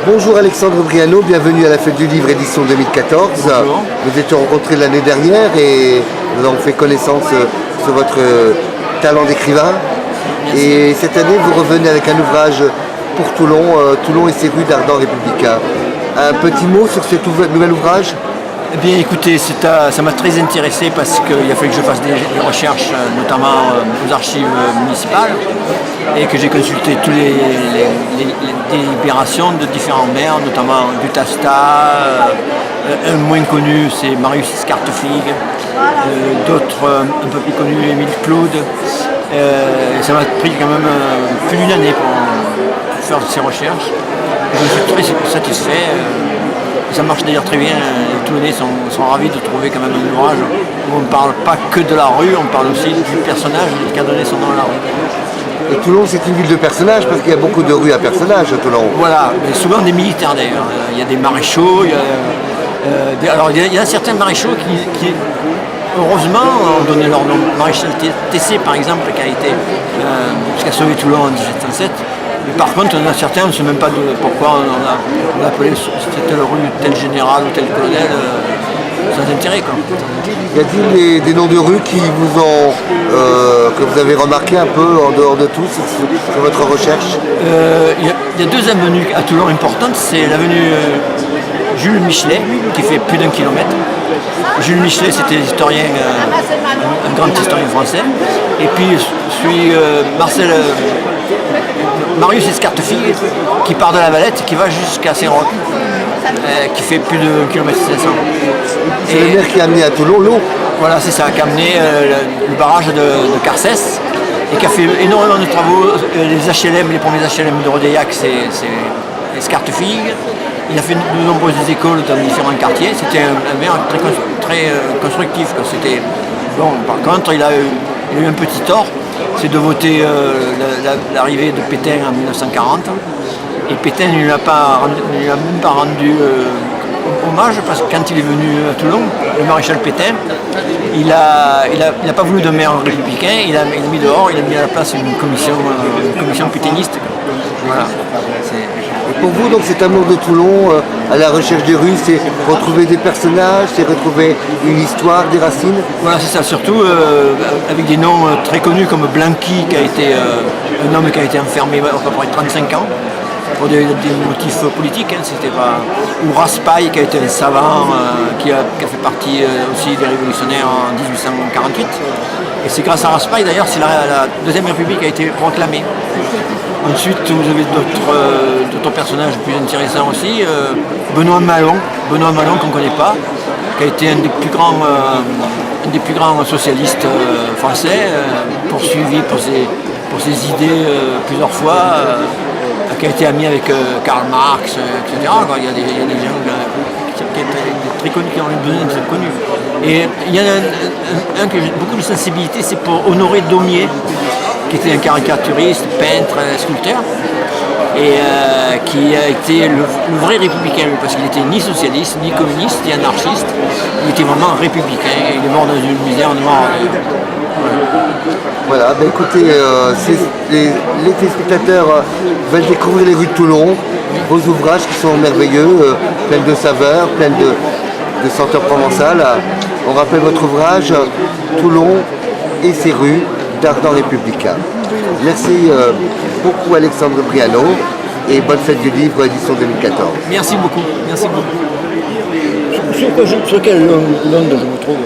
Bonjour Alexandre Briano, bienvenue à la Fête du Livre édition 2014. Bonjour. Nous étions rencontrés l'année dernière et nous avons fait connaissance sur votre talent d'écrivain. Et cette année, vous revenez avec un ouvrage pour Toulon, Toulon et ses rues d'ardent républicain. Un petit mot sur cet nouvel ouvrage? Eh bien écoutez, ça m'a très intéressé parce qu'il a fallu que je fasse des recherches, notamment aux archives municipales, et que j'ai consulté toutes les délibérations de différents maires, notamment Gutasta, un moins connu c'est Marius Escartefig, d'autres un peu plus connus, Émile Claude. Ça m'a pris quand même plus d'une année pour faire ces recherches. Je suis très satisfait. Ça marche d'ailleurs très bien. Les Toulonnais sont ravis de trouver quand même un ouvrage où on ne parle pas que de la rue, on parle aussi du personnage qui a donné son nom à la rue. Et Toulon, c'est une ville de personnages parce qu'il y a beaucoup de rues à personnages à Toulon. Voilà, mais souvent des militaires d'ailleurs. Il y a des maréchaux, il y a certains maréchaux qui heureusement ont donné leur nom. Maréchal Tessé par exemple, qui a sauvé Toulon en 1707. Mais par contre, il y en a certains, on ne sait même pas pourquoi on a appelé cette rue tel général ou tel colonel, sans intérêt. Quoi. Y a-t-il des noms de rues qui vous ont, que vous avez remarqué un peu en dehors de tout sur votre recherche? Il y a deux avenues à Toulon importantes. C'est l'avenue Jules Michelet, qui fait plus d'1 kilomètre. Jules Michelet, c'était historien, un grand historien français. Et puis celui Marius Escartefig, qui part de la Valette, qui va jusqu'à Saint-Roch, qui fait plus de 1,5 km. C'est le maire qui a amené à Toulon l'eau. Voilà, c'est ça, qui a amené le barrage de Carcès et qui a fait énormément de travaux. Les premiers HLM de Rodeillac, c'est Escartefig. Il a fait de nombreuses écoles dans différents quartiers. C'était un maire très constructif. Bon, par contre, il a eu un petit tort, c'est de voter l'arrivée de Pétain en 1940. Et Pétain ne lui a même pas rendu hommage parce que quand il est venu à Toulon, le maréchal Pétain, il n'a pas voulu de maire républicain, il a mis dehors, il a mis à la place une commission pétainiste. Voilà. Et pour vous, donc, cet amour de Toulon, à la recherche des rues, c'est retrouver des personnages, c'est retrouver une histoire, des racines? Voilà, c'est ça, surtout avec des noms très connus comme Blanqui, qui a été un homme qui a été enfermé à peu près 35 ans pour des motifs politiques, ou Raspail, qui a été un savant qui a fait partie aussi des révolutionnaires en 1848. Et c'est grâce à Raspail, d'ailleurs, c'est la Deuxième République a été proclamée. Ensuite, vous avez d'autres personnages plus intéressants aussi. Benoît Malon qu'on ne connaît pas, qui a été un des plus grands socialistes français, poursuivi pour ses idées plusieurs fois, qui a été ami avec Karl Marx, etc. Il y a des gens qui étaient très connus, qui ont besoin d'être connus. Et il y en a un qui a beaucoup de sensibilité, c'est pour Honoré Daumier, qui était un caricaturiste, peintre, sculpteur, et qui a été le vrai républicain, parce qu'il n'était ni socialiste, ni communiste, ni anarchiste, il était vraiment républicain, il est mort dans une misère noire. Voilà, ben écoutez, les téléspectateurs veulent découvrir les rues de Toulon, vos ouvrages qui sont merveilleux, pleins de saveurs, pleins de senteurs provençales. On rappelle votre ouvrage, Toulon et ses rues d'ardent républicain. Merci beaucoup Alexandre Briano et bonne fête du livre édition 2014. Merci beaucoup, merci beaucoup. Sur quelle langue je me trouve?